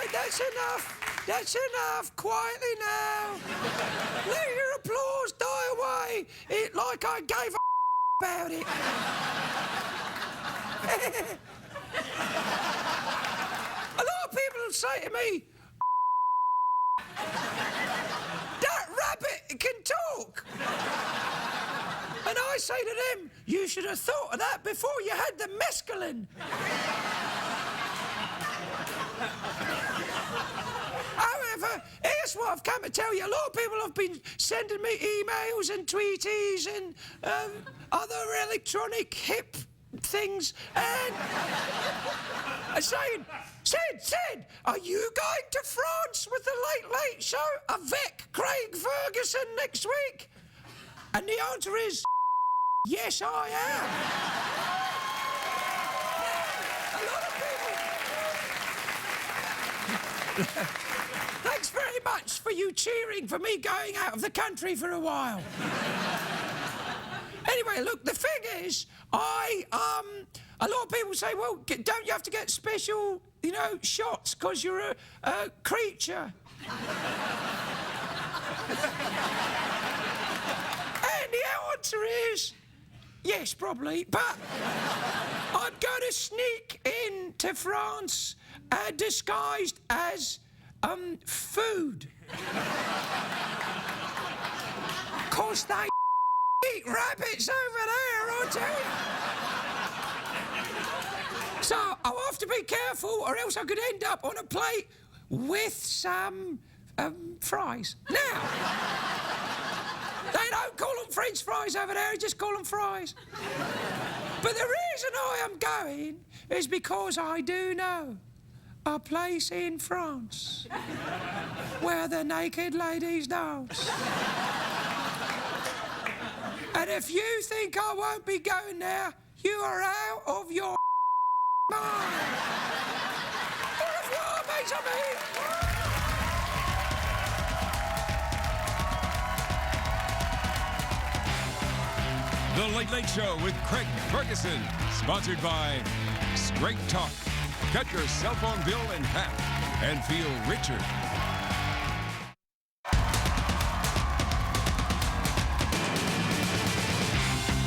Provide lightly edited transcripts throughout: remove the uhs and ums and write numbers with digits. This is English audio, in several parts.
right, that's enough. That's enough. Quietly now. Let your applause die away. It like I gave a about it. A lot of people say to me, that rabbit can talk. And I say to them, you should have thought of that before you had the mescaline. However, here's what I've come to tell you. A lot of people have been sending me emails and tweeties and other electronic hip things and saying, Sid, are you going to France with the Late Late Show avec Craig Ferguson next week? And the answer is, yes, I am. A lot of people... Thanks very much for you cheering for me going out of the country for a while. Anyway, look, the thing is, a lot of people say, well, don't you have to get special, you know, shots because you're a creature? And the answer is, yes, probably, but I'm going to sneak into France disguised as food. Cause they eat rabbits over there, I'll tell you. So I'll have to be careful or else I could end up on a plate with some fries. Now, they don't call them French fries over there, they just call them fries. But the reason I am going is because I do know a place in France where the naked ladies dance. And if you think I won't be going there, you are out of your mind. Au revoir, mes amis. The Late Late Show with Craig Ferguson, sponsored by Straight Talk. Cut your cell phone bill in half and feel richer.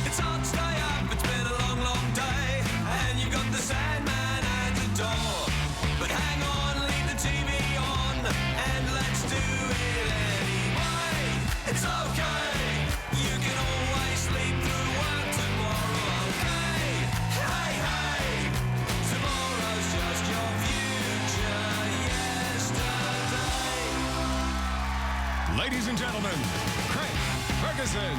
It's hard to stay up, it's been a long, long day, and you've got the Sandman at the door. But hang on, leave the TV on, and let's do it anyway. It's okay, you can always sleep through work tomorrow, okay? Hey, hey, tomorrow's just your future yesterday. Ladies and gentlemen, Craig Ferguson.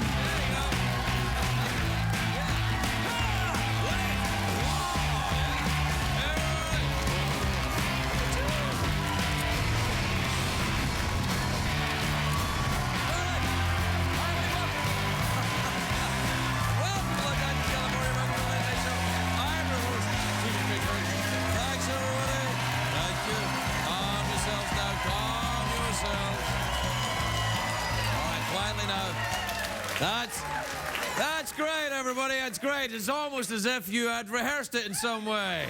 That's great, everybody. That's great. It's almost as if you had rehearsed it in some way.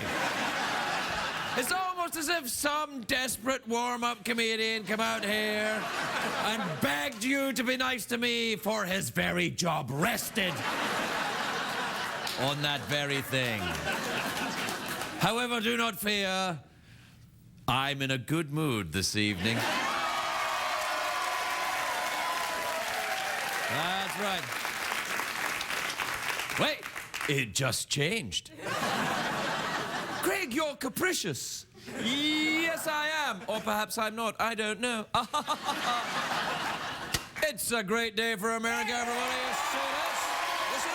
It's almost as if some desperate warm-up comedian came out here and begged you to be nice to me for his very job rested on that very thing. However, do not fear. I'm in a good mood this evening. That's right. Wait, it just changed. Craig, you're capricious. Yes, I am. Or perhaps I'm not. I don't know. It's a great day for America, everybody. Yes, it is. Yes,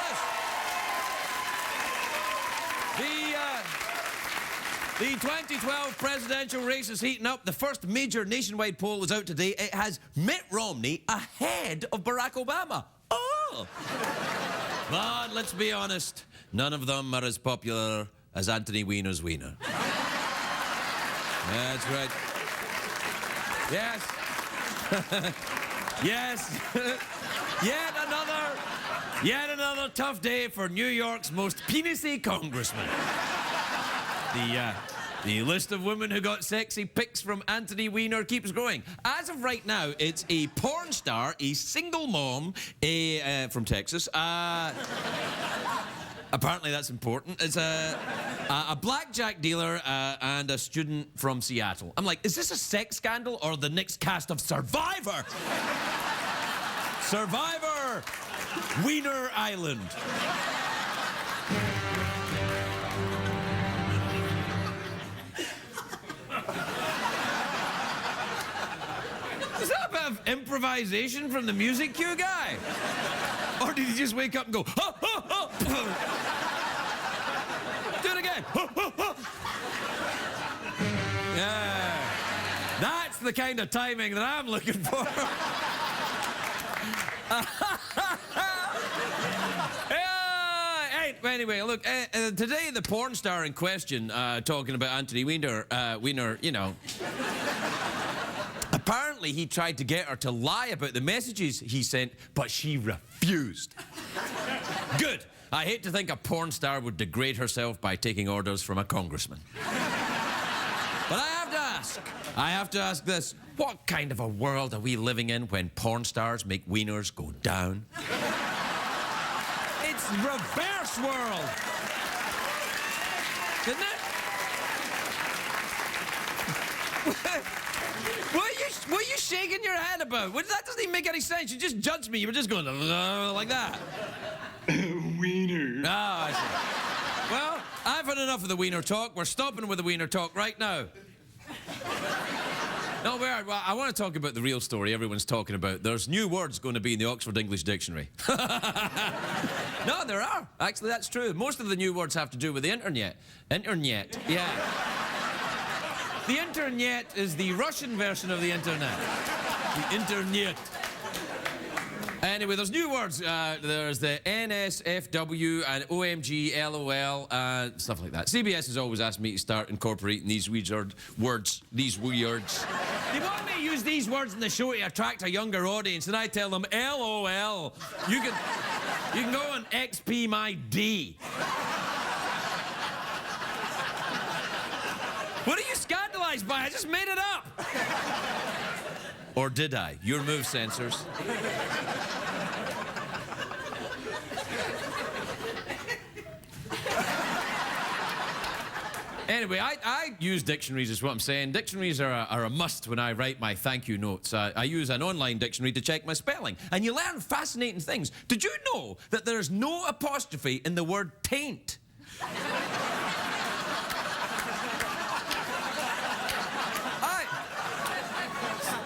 it is. The 2012 presidential race is heating up. The first major nationwide poll is out today. It has Mitt Romney ahead of Barack Obama. Oh! But let's be honest, none of them are as popular as Anthony Weiner's Wiener. That's right. Yes. Yes. Yet another tough day for New York's most penisy congressman. The list of women who got sexy pics from Anthony Weiner keeps growing. As of right now, it's a porn star, a single mom, from Texas. Apparently that's important. It's a blackjack dealer and a student from Seattle. I'm like, is this a sex scandal or the next cast of Survivor? Survivor, Wiener Island. Is that a bit of improvisation from the music cue guy? Or did he just wake up and go, ha, ha, ha? Do it again. Ha, ha, ha. Yeah. That's the kind of timing that I'm looking for. Anyway, look, today the porn star in question, talking about Anthony Weiner, you know, apparently he tried to get her to lie about the messages he sent, but she refused. Good. I hate to think a porn star would degrade herself by taking orders from a congressman. But I have to ask this. What kind of a world are we living in when porn stars make wieners go down? It's reverse world. Isn't it? What are you shaking your head about? That doesn't even make any sense. You just judged me. You were just going like that. Wiener. Oh, I see. Well, I've had enough of the wiener talk. We're stopping with the wiener talk right now. No, well, I want to talk about the real story everyone's talking about. There's new words going to be in the Oxford English Dictionary. No, there are. Actually, that's true. Most of the new words have to do with the internet. Internet, yeah. The internet is the Russian version of the internet. The internet. Anyway, there's new words. There's the NSFW and OMG, LOL, stuff like that. CBS has always asked me to start incorporating these weird words. These weirds. They want me to use these words in the show to attract a younger audience, and I tell them, LOL. You can go on XP my D. What are you scandalized by? I just made it up. Or did I? Your move, censors. Anyway, I use dictionaries is what I'm saying. Dictionaries are a must when I write my thank you notes. I use an online dictionary to check my spelling. And you learn fascinating things. Did you know that there's no apostrophe in the word taint?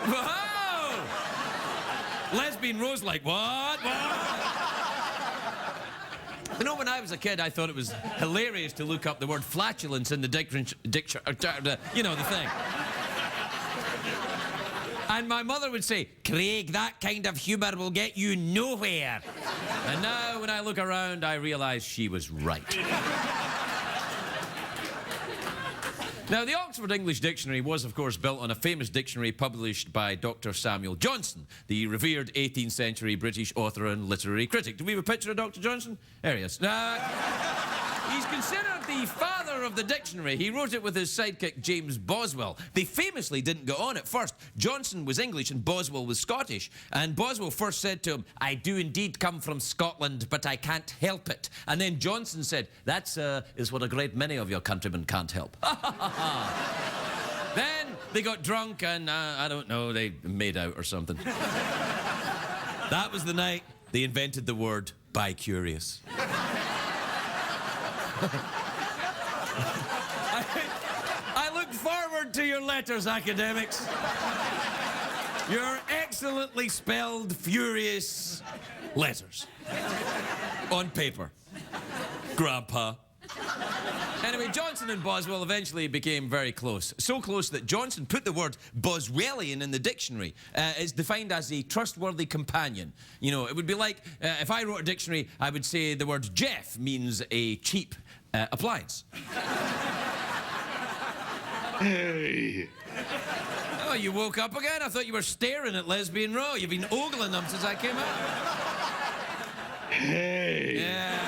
Whoa! Lesbian Rose like, what? You know, when I was a kid, I thought it was hilarious to look up the word flatulence in the dictionary, you know, the thing. And my mother would say, Craig, that kind of humour will get you nowhere. And now, when I look around, I realise she was right. Now, the Oxford English Dictionary was, of course, built on a famous dictionary published by Dr. Samuel Johnson, the revered 18th century British author and literary critic. Do we have a picture of Dr. Johnson? There he is. He's considered the father of the dictionary. He wrote it with his sidekick, James Boswell. They famously didn't get on at first. Johnson was English and Boswell was Scottish. And Boswell first said to him, I do indeed come from Scotland, but I can't help it. And then Johnson said, that is what a great many of your countrymen can't help. Then they got drunk and, I don't know, they made out or something. That was the night they invented the word bi-curious. I look forward to your letters, academics. Your excellently spelled, furious letters. On paper. Grandpa. Anyway, Johnson and Boswell eventually became very close. So close that Johnson put the word Boswellian in the dictionary. It's defined as a trustworthy companion. You know, it would be like, if I wrote a dictionary, I would say the word Jeff means a cheap appliance. Hey. Oh, you woke up again? I thought you were staring at Lesbian Row. You've been ogling them since I came out. Hey. Yeah.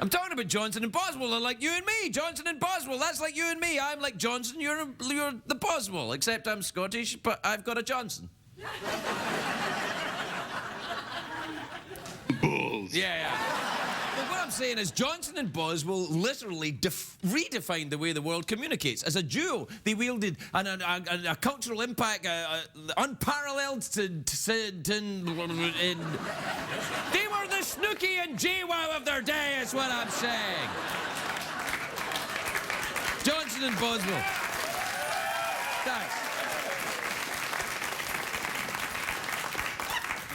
I'm talking about Johnson and Boswell. They're like you and me. Johnson and Boswell. That's like you and me. I'm like Johnson. You're the Boswell. Except I'm Scottish, but I've got a Johnson. Balls. Yeah. Well, what I'm saying is Johnson and Boswell literally redefined the way the world communicates. As a duo, they wielded a cultural impact unparalleled they were the Snooki and JWoww of their day, is what I'm saying. Johnson and Boswell. Thanks.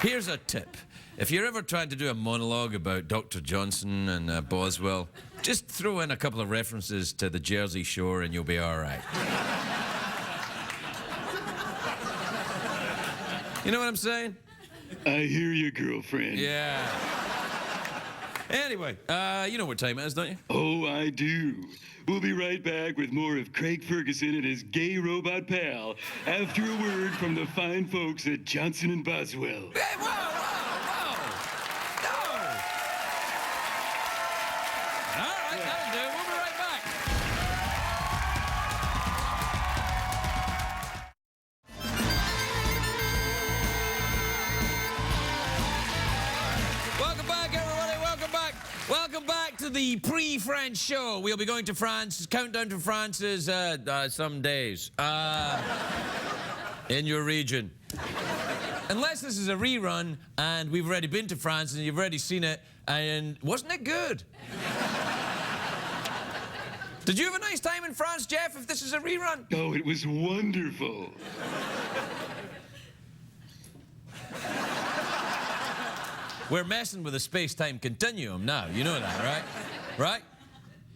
Here's a tip. If you're ever trying to do a monologue about Dr. Johnson and Boswell, just throw in a couple of references to the Jersey Shore and you'll be all right. You know what I'm saying? I hear you, girlfriend. Yeah. Anyway, you know what time it is, don't you? Oh, I do. We'll be right back with more of Craig Ferguson and his gay robot pal after a word from the fine folks at Johnson and Boswell. Hey, whoa! No! All right, that'll do. We'll be right back. Welcome back, everybody. Welcome back. Welcome back to the pre-French show. We'll be going to France. Countdown to France is some days. In your region. Unless this is a rerun and we've already been to France and you've already seen it, and wasn't it good? Did you have a nice time in France, Jeff, if this is a rerun? Oh, it was wonderful. We're messing with the space-time continuum now. You know that, right? Right?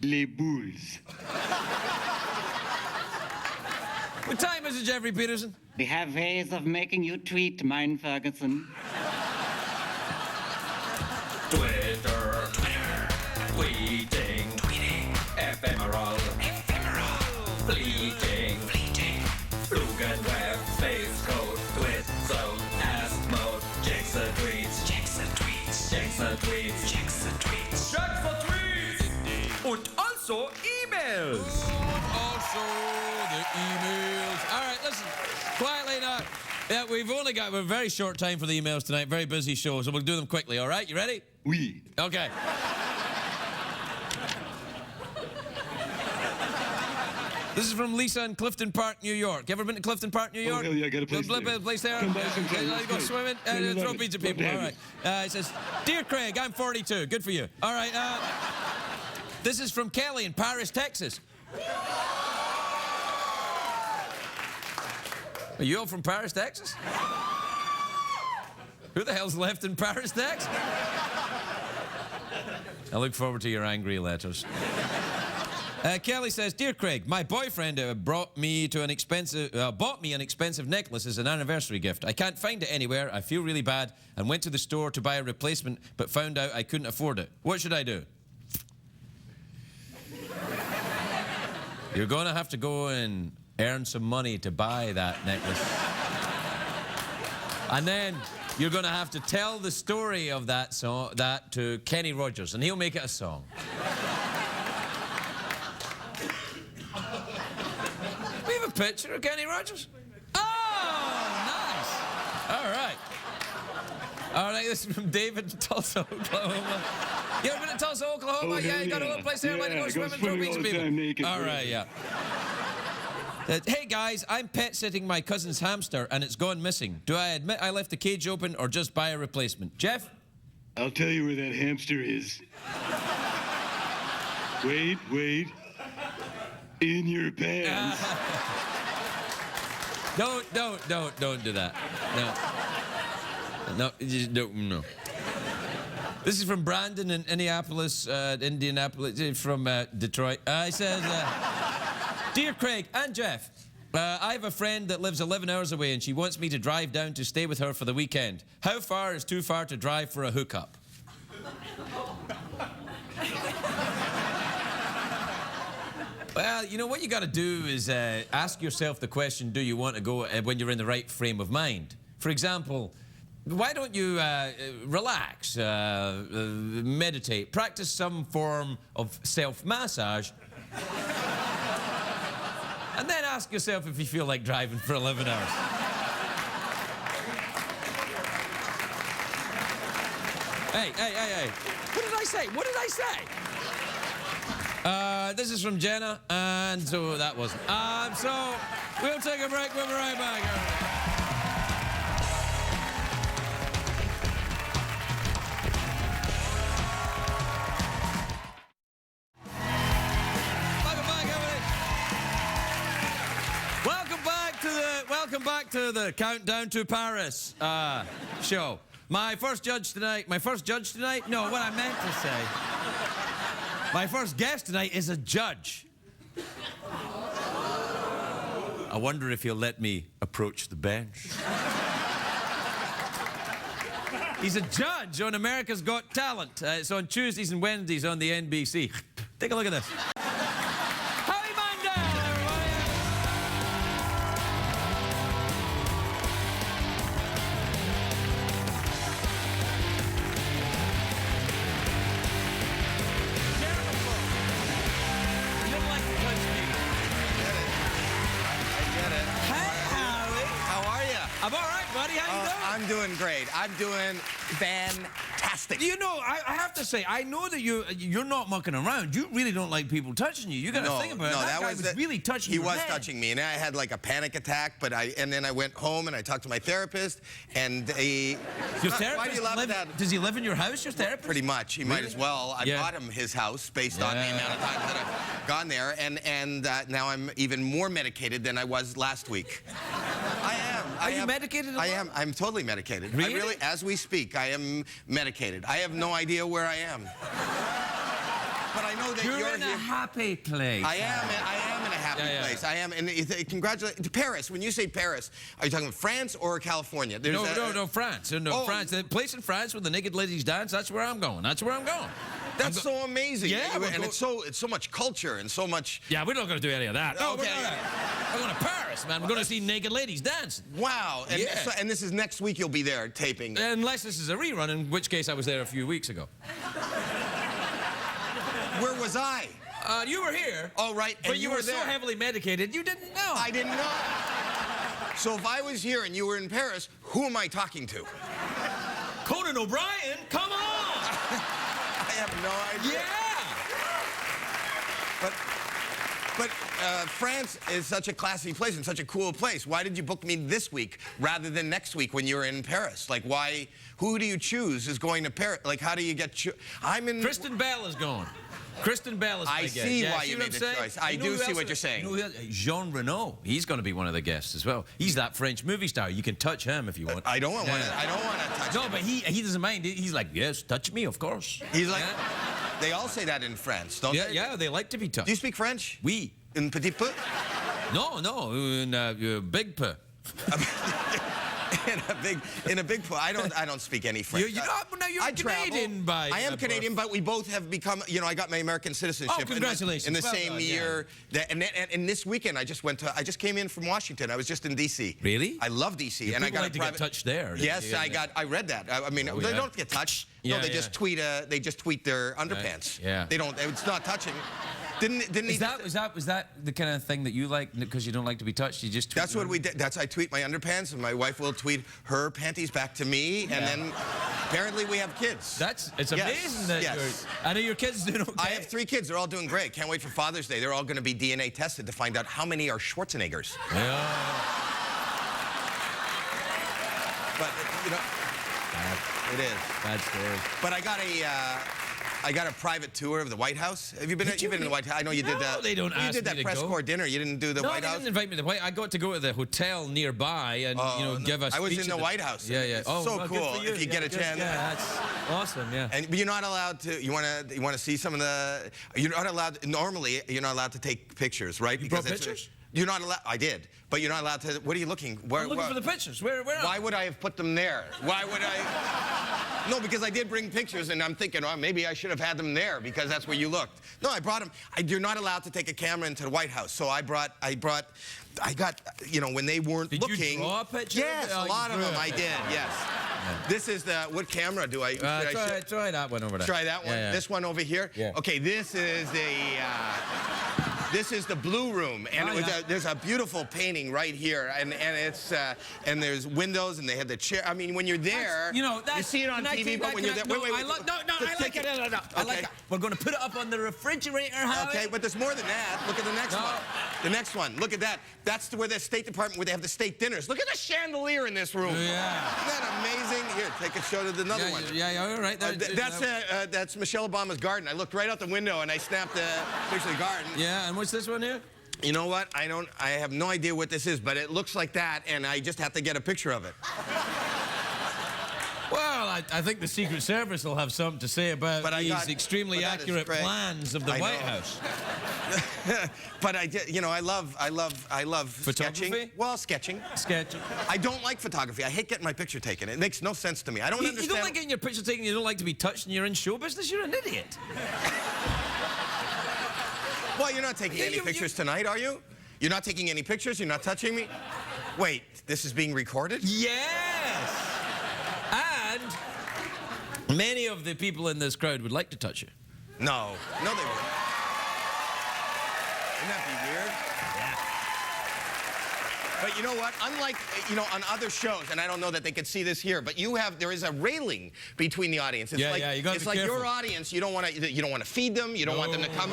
Les boules. What time is it, Jeffrey Peterson? We have ways of making you tweet, mine Ferguson. Twitter, tweeting, ephemeral, fleeting, Flugenweb, space code, twit zone, ask mode, checks the tweets, und also emails. Also, the emails. All right, listen, quietly now. Yeah, we're a very short time for the emails tonight. Very busy show, so we'll do them quickly, all right? You ready? Oui. Okay. This is from Lisa in Clifton Park, New York. You ever been to Clifton Park, New York? Oh, hell yeah, I got a place there. Place there? Come by sometime. You go swimming? Throw pizza people. All right. It says, Dear Craig, I'm 42. Good for you. All right. This is from Kelly in Paris, Texas. Are you all from Paris, Texas? Who the hell's left in Paris, Texas? I look forward to your angry letters. Kelly says, Dear Craig, my boyfriend bought me an expensive necklace as an anniversary gift. I can't find it anywhere. I feel really bad and went to the store to buy a replacement, but found out I couldn't afford it. What should I do? You're going to have to go and earn some money to buy that necklace. And then you're going to have to tell the story of that to Kenny Rogers, and he'll make it a song. We have a picture of Kenny Rogers. Oh, nice. All right. All right, this is from David in Tulsa, Oklahoma. You ever been to Tulsa, Oklahoma? Oh, yeah, you got a little place there where you go swimming, throw pizza people. Naked, all right, yeah. Hey guys, I'm pet sitting my cousin's hamster and it's gone missing. Do I admit I left the cage open or just buy a replacement? Jeff? I'll tell you where that hamster is. Wait. In your pants. Don't do that. No, just don't, no. This is from Brandon in Indianapolis, from Detroit. He says, Dear Craig and Jeff, I have a friend that lives 11 hours away and she wants me to drive down to stay with her for the weekend. How far is too far to drive for a hookup? Well, you know, what you got to do is ask yourself the question, do you want to go when you're in the right frame of mind? For example, why don't you relax, meditate, practice some form of self-massage, and then ask yourself if you feel like driving for 11 hours. Hey. What did I say? What did I say? This is from Jenna, and so that wasn't. So we'll take a break. We'll be right back. Welcome back to the Countdown to Paris show. My first judge tonight, no, what I meant to say. My first guest tonight is a judge. I wonder if he'll let me approach the bench. He's a judge on America's Got Talent. It's on Tuesdays and Wednesdays on the NBC. Take a look at this. Howie Mandel, everybody. You don't like to touch me. I get it. Hey, Howie. How are you? I'm all right, buddy. How you doing? I'm doing great. I'm doing fantastic. You know, I have to say, I know that you're not mucking around. You really don't like people touching you. You got to think about it. That guy was really touching you. He was touching me, and I had like a panic attack. And then I went home and I talked to my therapist, and he. Your therapist? Why do you laugh at that? Does he live in your house? Your therapist? Pretty much. He might as well. I bought him his house based on the amount of times that I've gone there, and now I'm even more medicated than I was last week. I am. Are you medicated? I am. I'm totally medicated. Really? I really, as we speak, I am medicated. I have no idea where I am. But I know that you're in a happy place. I am in a happy place. I am. And congratulations. Paris, when you say Paris, are you talking France or California? No, France. France. The place in France where the naked ladies dance, that's where I'm going. That's where I'm going. That's so amazing. Yeah, and it's so much culture and so much. Yeah, we're not going to do any of that. Okay. We're going to Paris, man. We're going to see naked ladies dance. Wow. And, and this is next week you'll be there taping. Unless this is a rerun, in which case I was there a few weeks ago. Where was I? You were here. Oh, right. But you were so heavily medicated, you didn't know. I didn't know. So if I was here and you were in Paris, who am I talking to? Conan O'Brien, come on! I have no idea. Yeah! But France is such a classy place and such a cool place. Why did you book me this week rather than next week when you were in Paris? Like, why? Who do you choose is going to Paris? Like, how do you get? I'm in. Kristen Bell is going. Kristen Bell is. I see why you made the choice. I do see what you're saying. Jean Reno. He's going to be one of the guests as well. He's that French movie star. You can touch him if you want. I don't want to. I don't want to touch. No, him. but he doesn't mind. He's like, yes, touch me, of course. He's like, they all say that in France, don't they? Yeah, they like to be touched. Do you speak French? Oui. In petit peu? No, in big peu. in a big. I don't speak any French. You're Canadian by. I am Canadian, but we both have become. You know, I got my American citizenship. Oh, congratulations! In the same year. And this weekend, I just came in from Washington. I was just in D.C. Really? I love D.C. And I got like to get touched there. Yes, I read that. I mean, they don't get touched. No, they just tweet. They just tweet their underpants. Yeah. They don't. It's not touching. Was that the kind of thing that you like because you don't like to be touched? You just tweet. That's what we did. I tweet my underpants, and my wife will tweet her panties back to me, and then apparently we have kids. It's amazing that I know your kids doing okay. I have 3 kids. They're all doing great. Can't wait for Father's Day. They're all going to be DNA tested to find out how many are Schwarzeneggers. Yeah. But you know, it is. Bad story. But I got a private tour of the White House. Have you been? You've been in the White House. I know you did that. They don't ask me to go. You did that press corps dinner. You didn't do the White House. No, they didn't invite me to the White House. I got to go to the hotel nearby and give a speech. I was in the White House. Yeah. It's so cool if you get a chance. Yeah, that's awesome. Yeah. But you're not allowed to. You want to see some of the. You're not allowed. Normally, you're not allowed to take pictures, right? You brought pictures? You're not allowed. I did, but you're not allowed to. What are you looking? I'm looking for the pictures. Where? Why would I have put them there? Why would I? No, because I did bring pictures, and I'm thinking, oh, maybe I should have had them there because that's where you looked. No, I brought them. You're not allowed to take a camera into the White House, so I got, when they weren't looking. Did you draw a picture? Yes, a lot of them I did. Yes. This is the, what camera do I, should I Try that one over there. try that one? Yeah, yeah. This one over here? Yeah. Okay, this is the blue room, and there's a beautiful painting right here, and it's and there's windows, and they have the chair. I mean, when you're there, you see it on TV, but when you're there, wait. I like it. No. I like it. We're going to put it up on the refrigerator, Howie. Okay, but there's more than that. Look at the next one. The next one. Look at that. That's where the State Department, where they have the state dinners. Look at the chandelier in this room. Yeah. Isn't that amazing? Here, take a shot of another one. Yeah, all right. That's Michelle Obama's garden. I looked right out the window and I snapped a picture of the garden. Yeah, and what's this one here? You know what? I have no idea what this is, but it looks like that, and I just have to get a picture of it. Well, I think the Secret Service will have something to say about these extremely accurate plans of the White House. But I love Photography? sketching. Well, sketching. Sketching. I don't like photography. I hate getting my picture taken. It makes no sense to me. I don't understand. You don't like getting your picture taken, you don't like to be touched, and you're in show business? You're an idiot. Well, you're not taking any pictures tonight, are you? You're not taking any pictures? You're not touching me? Wait, this is being recorded? Yes! And many of the people in this crowd would like to touch you. No. No, they wouldn't. Wouldn't that be weird? Yeah. But you know what? Unlike, on other shows, and I don't know that they could see this here, but there is a railing between the audience. It's you gotta it's be like careful. your audience. You don't want to feed them. You don't want them to come.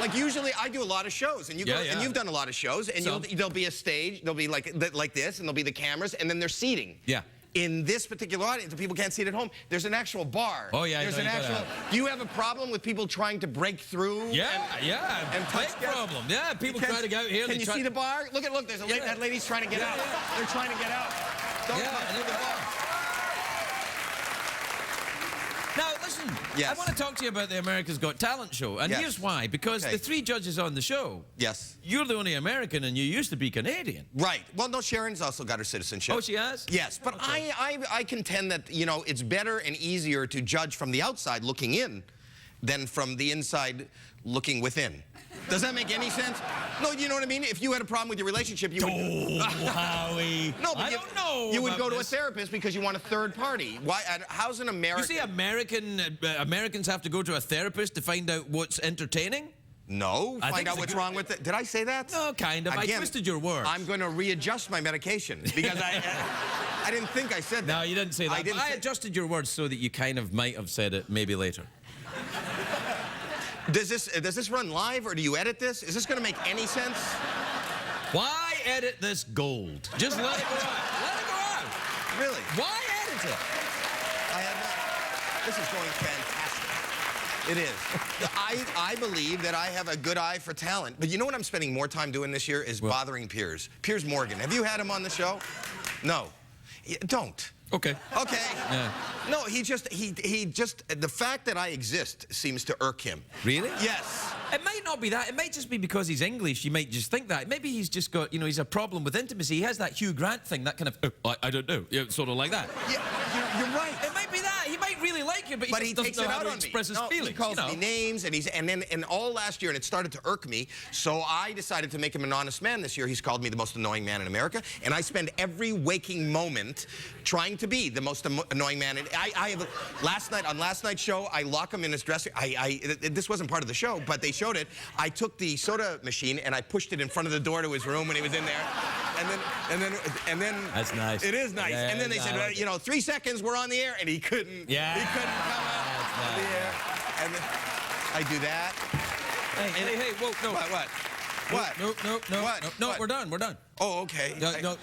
Like usually, I do a lot of shows, and and you've done a lot of shows, and there'll be a stage. There'll be like this, and there'll be the cameras, and then there's seating. Yeah. In this particular audience, the people can't see it at home, there's an actual bar. Oh, yeah, there's I know an you actual. Do you have a problem with people trying to break through? Yeah, and touch big problem. Yeah, people try to get out here. Can you see the bar? Look, there's a lady. That lady's trying to get out. They're trying to get out. Don't touch the bar. Now, listen, Yes. I want to talk to you about the America's Got Talent show, and here's why. Because the three judges on the show, you're the only American, and you used to be Canadian. Right. Well, no, Sharon's also got her citizenship. Oh, she has? Yes, but okay. I contend that, it's better and easier to judge from the outside looking in than from the inside looking within. Does that make any sense? No, you know what I mean? If you had a problem with your relationship, you would... Howie. No, but I don't know. You would go to a therapist because you want a third party. Why? How's an American... You see, Americans have to go to a therapist to find out what's entertaining? No, find out what's wrong with it. Did I say that? No, kind of. Again, I twisted your words. I'm going to readjust my medication because I didn't think I said that. No, you didn't say that. I adjusted your words so that you kind of might have said it maybe later. Does this run live, or do you edit this? Is this going to make any sense? Why edit this gold? Just let it go out. Let it go out. Really? Why edit it? This is going fantastic. It is. I believe that I have a good eye for talent. But you know what I'm spending more time doing this year is bothering Piers. Piers Morgan. Have you had him on the show? No. Don't. Okay. Okay. Yeah. No, he just, the fact that I exist seems to irk him. Really? Yes. It might not be that. It might just be because he's English. You might just think that. Maybe he's just got, he's a problem with intimacy. He has that Hugh Grant thing, that kind of, I don't know, sort of like that. Yeah, you're right. It might be that. He might really like you, but he takes doesn't know it how out to on express me. his feelings. He calls me names, and all last year, and it started to irk me, so I decided to make him an honest man this year. He's called me the most annoying man in America, and I spend every waking moment trying to be the most annoying man. And on last night's show, I lock him in his dressing. This wasn't part of the show, but they showed it. I took the soda machine and I pushed it in front of the door to his room when he was in there. And then that's nice. It is nice. Yeah, and then they said, 3 seconds, we're on the air, and he couldn't. Yeah. He couldn't come out of the air. And then I do that. Hey, whoa, no. What? No, we're done. Oh, okay.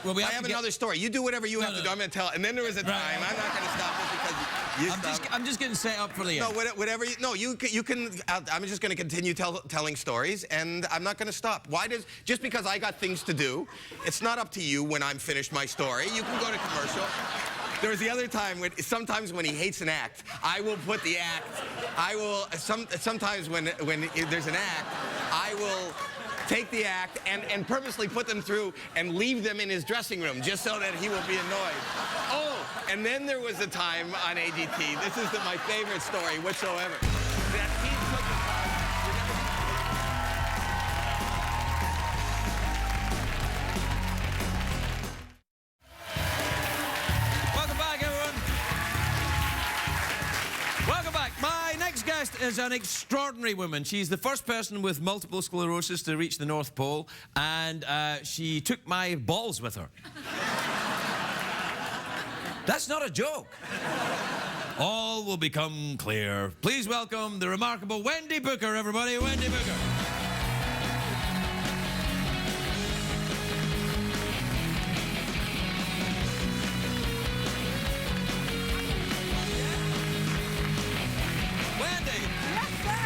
Well, I have another story. You do whatever you have to do. I'm going to tell. And then there was a time. Right. I'm not going to stop this because you stop. I'm just getting set up for the end. No, whatever. You can. I'm just going to continue telling stories, and I'm not going to stop. Just because I got things to do, it's not up to you when I'm finished my story. You can go to commercial. There was the other time sometimes when he hates an act, I will put the act. Sometimes when there's an act, I will take the act and purposely put them through and leave them in his dressing room just so that he will be annoyed. Oh, and then there was a time on AGT, this is my favorite story whatsoever, that he took the Welcome back, everyone. guest is an extraordinary woman. She's the first person with multiple sclerosis to reach the North Pole, and she took my balls with her. That's not a joke. All will become clear. Please welcome the remarkable Wendy Booker, everybody. Wendy Booker.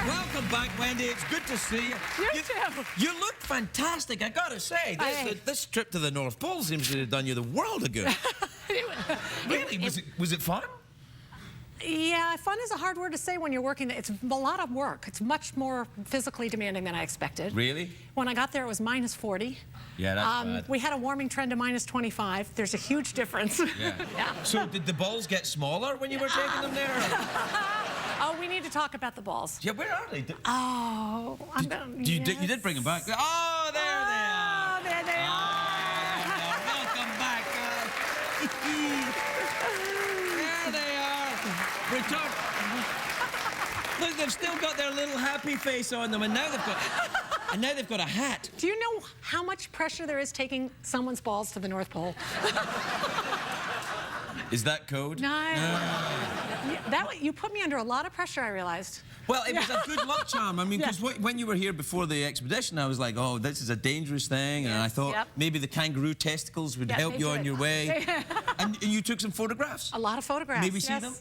Welcome back, Wendy. It's good to see you. You too. You look fantastic, I gotta say. This trip to the North Pole seems to have done you the world of good. Really? Was it fun? Yeah, fun is a hard word to say when you're working. It's a lot of work. It's much more physically demanding than I expected. Really? When I got there, it was minus 40. Yeah, that's bad. We had a warming trend to minus 25. There's a huge difference. Yeah. Yeah. So did the balls get smaller when you were taking them there? Oh, we need to talk about the balls. Yeah, where are they? Oh, You did bring them back. Oh, there they are. Oh, there they are. Welcome back. There they are. Return. Look, they've still got their little happy face on them, and now they've got a hat. Do you know how much pressure there is taking someone's balls to the North Pole? Is that code? No. You put me under a lot of pressure, I realized. Well, it was a good luck charm. I mean, because when you were here before the expedition, I was like, oh, this is a dangerous thing. And I thought maybe the kangaroo testicles would help you on your way. And you took some photographs. A lot of photographs. May we see them?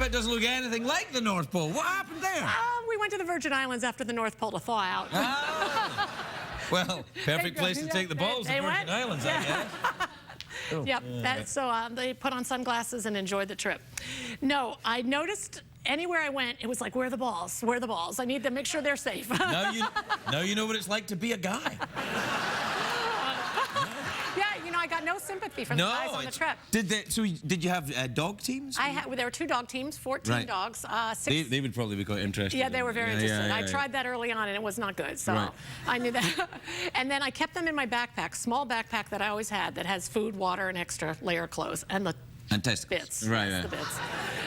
It doesn't look anything like the North Pole. What happened there? We went to the Virgin Islands after the North Pole to thaw out. Oh. Well, perfect place to take the balls, the Virgin Islands, I guess. Oh. Yep, so they put on sunglasses and enjoyed the trip. No, I noticed anywhere I went, it was like, where are the balls? Where are the balls? I need to make sure they're safe. Now you know what it's like to be a guy. I got no sympathy from the guys on the trip. Did you have dog teams? There were 2 dog teams, 14 dogs. 6. They would probably be quite interested. Yeah, they were very interested. I tried that early on, and it was not good, so I knew that. And then I kept them in my backpack, small backpack that I always had that has food, water, and extra layer of clothes, and the bits. Right. The bits.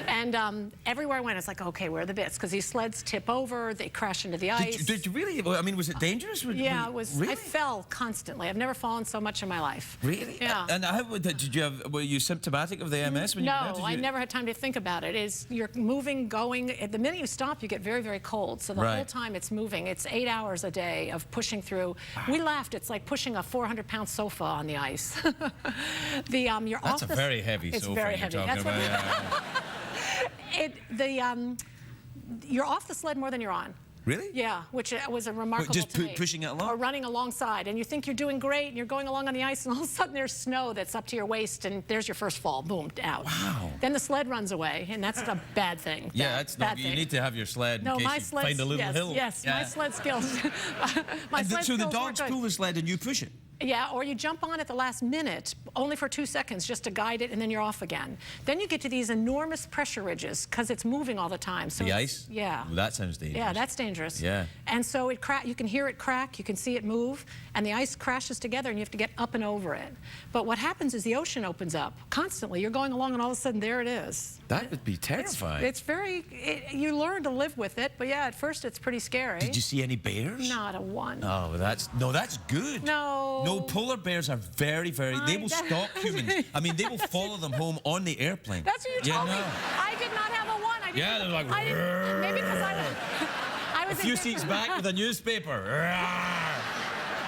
And everywhere I went, it's like, okay, where are the bits? Because these sleds tip over, they crash into the ice. Did you really? I mean, was it dangerous? Yeah, it was. Really? I fell constantly. I've never fallen so much in my life. Really? Yeah. And were you symptomatic of the MS when you were there? No, I never had time to think about it. You're moving, going. The minute you stop, you get very, very cold. So the whole time it's moving. It's 8 hours a day of pushing through. We laughed. It's like pushing a 400-pound sofa on the ice. That's a very heavy sofa. It's very heavy. That's what you're off the sled more than you're on. Really? Yeah, which was a remarkable Just to me. pushing it along? Or running alongside, and you think you're doing great, and you're going along on the ice, and all of a sudden there's snow that's up to your waist, and there's your first fall. Boom, out. Wow. Then the sled runs away, and that's a bad thing. Yeah, that's not. You need to have your sled in case you find a little hill. Yes, my sled skills. So the dogs pull the sled, and you push it. Yeah, or you jump on at the last minute, only for 2 seconds, just to guide it, and then you're off again. Then you get to these enormous pressure ridges, because it's moving all the time. So the ice? Yeah. Well, that sounds dangerous. Yeah, that's dangerous. Yeah. And so you can hear it crack, you can see it move, and the ice crashes together, and you have to get up and over it. But what happens is the ocean opens up constantly. You're going along, and all of a sudden, there it is. That would be terrifying. You learn to live with it, but yeah, at first it's pretty scary. Did you see any bears? Not a one. Oh, that's good. No. No, polar bears are very, they will stalk humans. I mean, they will follow them home on the airplane. That's what you told me. I did not have a one. They're like, maybe because I was a few seats back with a newspaper.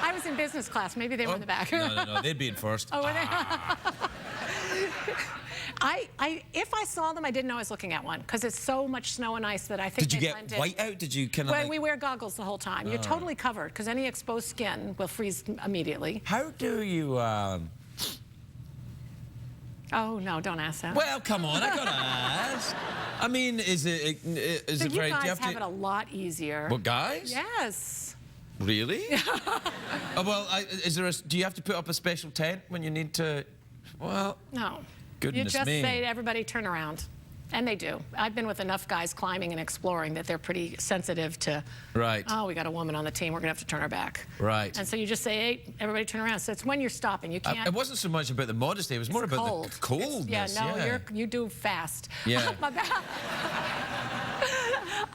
I was in business class. Maybe they were in the back. No, they'd be in first. Oh, were they? If I saw them, I didn't know I was looking at one because it's so much snow and ice that I think. Did you get white out? Did you kind of? Well, we wear goggles the whole time. You're totally covered because any exposed skin will freeze immediately. How do you? Oh no! Don't ask that. Well, come on, I gotta ask. I mean, is it very? You guys have it a lot easier. What, guys? Yes. Really? Well, do you have to put up a special tent when you need to? Well, No. Goodness You just me. say to everybody, turn around. And they do. I've been with enough guys climbing and exploring that they're pretty sensitive to, Right. oh, we got a woman on the team, we're going to have to turn her back. Right. And so you just say, hey, everybody turn around. So it's when you're stopping. You can't. It wasn't so much about the modesty, it was more about cold. the coldness. You do fast. Yeah.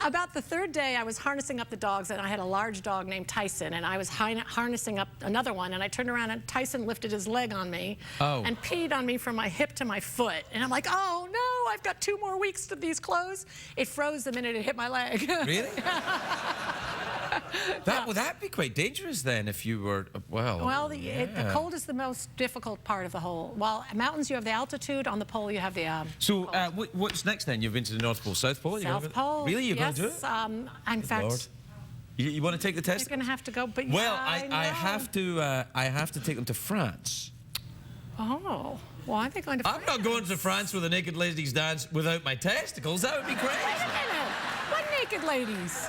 About the third day, I was harnessing up the dogs, and I had a large dog named Tyson, and I was harnessing up another one, and I turned around, and Tyson lifted his leg on me and peed on me from my hip to my foot. And I'm like, oh, no, I've got 2 more weeks to these clothes. It froze the minute it hit my leg. Really? Would that be quite dangerous then if you were, well... Well, the cold is the most difficult part of the whole. While mountains, you have the altitude. On the pole, you have the So what's next then? You've been to the North Pole, South Pole? South Pole. Really? You're yes, going to do it? In fact... Lord. You want to take the test? You're going to have to go, but well, yeah, I have to take them to France. Oh, why are they going to France? I'm not going to France with a naked ladies dance without my testicles. That would be crazy. Wait a minute. What naked ladies?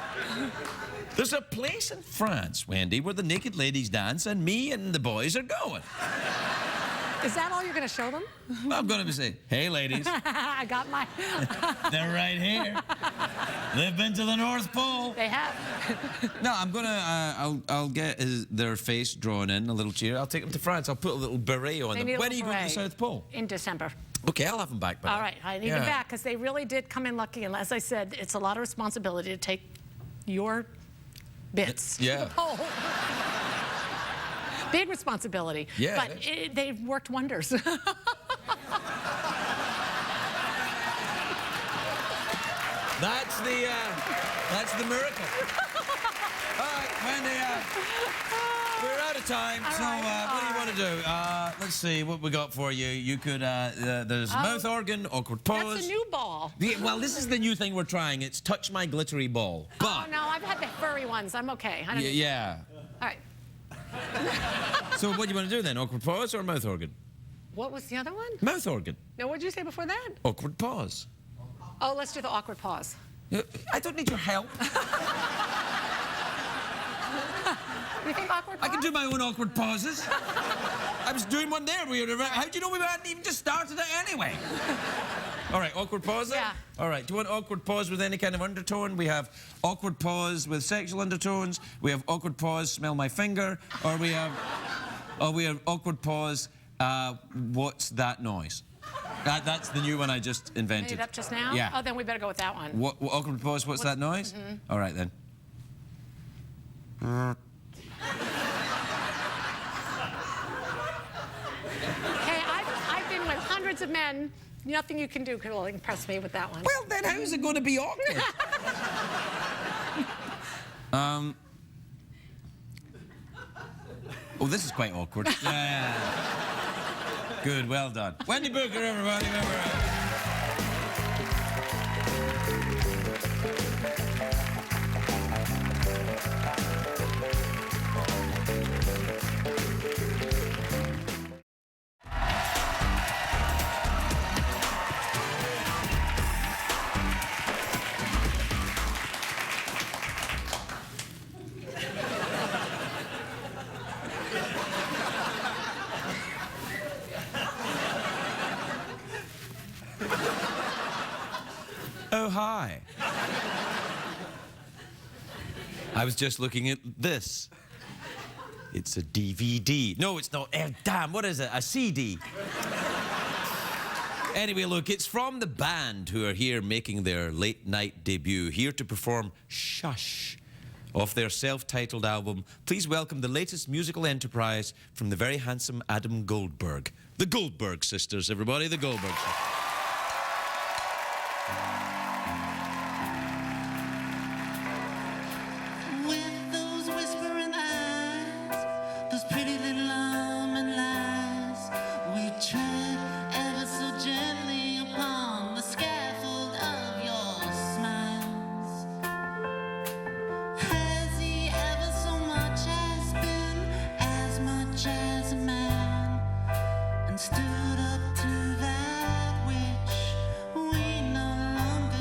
There's a place in France, Wendy, where the naked ladies dance, and me and the boys are going. Is that all you're going to show them? I'm going to say, hey, ladies. I got my... They're right here. They've been to the North Pole. They have. No, I'm going to... I'll get their face drawn in, a little cheer. I'll take them to France. I'll put a little beret on them. When are you going to the South Pole? In December. Okay, I'll have them back by All then. right, I need them back, because they really did come in lucky. And as I said, it's a lot of responsibility to take your bits. Yeah. To the pole. Big responsibility. Yeah. But they've worked wonders. That's the miracle. All right, Wendy, we're out of time, so what do you want to do? Let's see what we got for you. You could, there's mouth organ, awkward pause. That's a new ball. Yeah, well, this is the new thing we're trying. It's touch my glittery ball. But, Oh, no, I've had the furry ones. I'm okay. I don't need- yeah. All right. So what do you want to do then? Awkward pause or mouth organ? What was the other one? Mouth organ. No, what did you say before that? Awkward pause. Oh, let's do the awkward pause. I don't need your help. You think awkward pause? I can do my own awkward pauses. I was doing one there. How do you know we hadn't even just started it anyway? All right, awkward pause then? Yeah. All right, do you want awkward pause with any kind of undertone? We have awkward pause with sexual undertones. We have awkward pause, smell my finger. Or we have awkward pause, what's that noise? That's the new one I just invented. Made it up just now? Yeah. Oh, then we better go with that one. What awkward pause, what's that noise? All right, then. Hey, I've been with hundreds of men. Nothing you can do will impress me with that one. Well, then how is it going to be awkward? Oh, this is quite awkward. Yeah. Good, well done. Wendy Booker, everybody. Oh, hi. I was just looking at this. It's a DVD. No, it's not. Damn, what is it? A CD. Anyway, look, it's from the band who are here making their late night debut, here to perform Shush off their self-titled album. Please welcome the latest musical enterprise from the very handsome Adam Goldberg. The Goldberg sisters, everybody, the Goldberg sisters. With those whispering eyes, those pretty little almond lies, we tread ever so gently upon the scaffold of your smiles. Has he ever so much as been as much as a man, and stood up to that which we no longer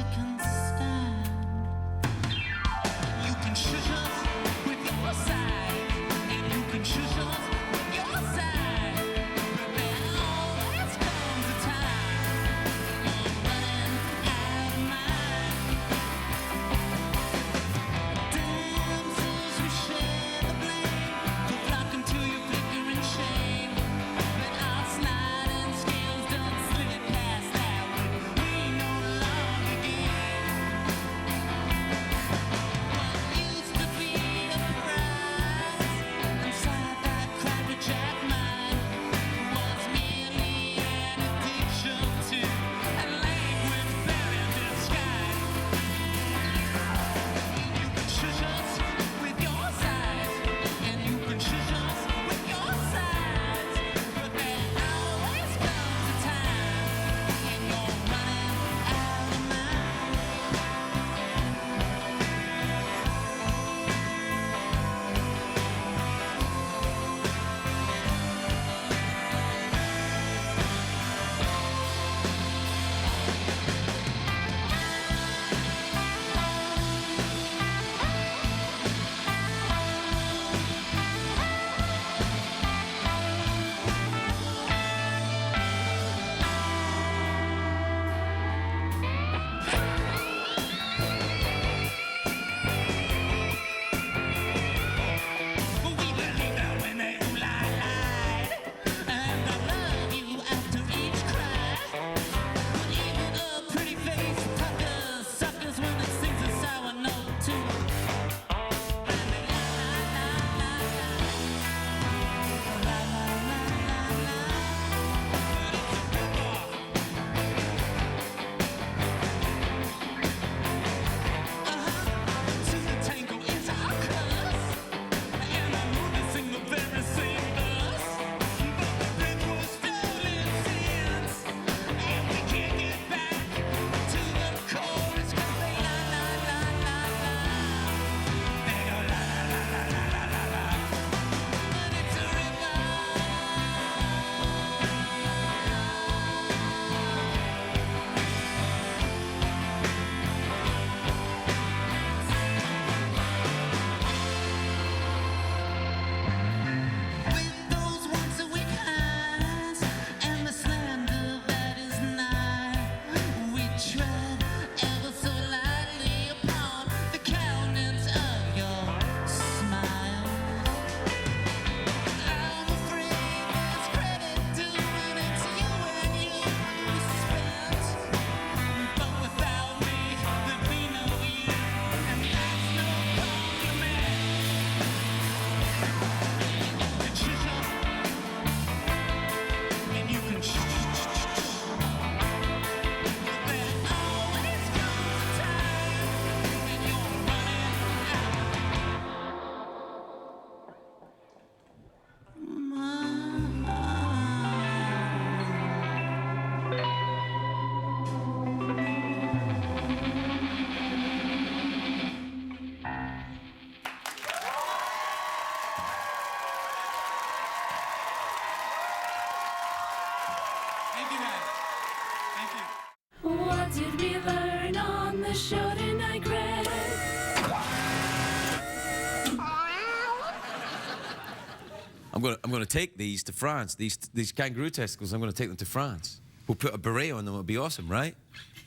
I'm gonna take these to France. These kangaroo testicles, I'm gonna take them to France. We'll put a beret on them, it'll be awesome, right?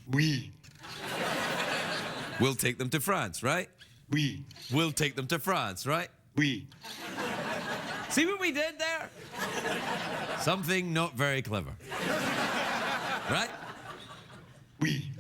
Oui. We'll take them to France, right? Oui. We'll take them to France, right? Oui. See what we did there? Something not very clever. Right? Oui.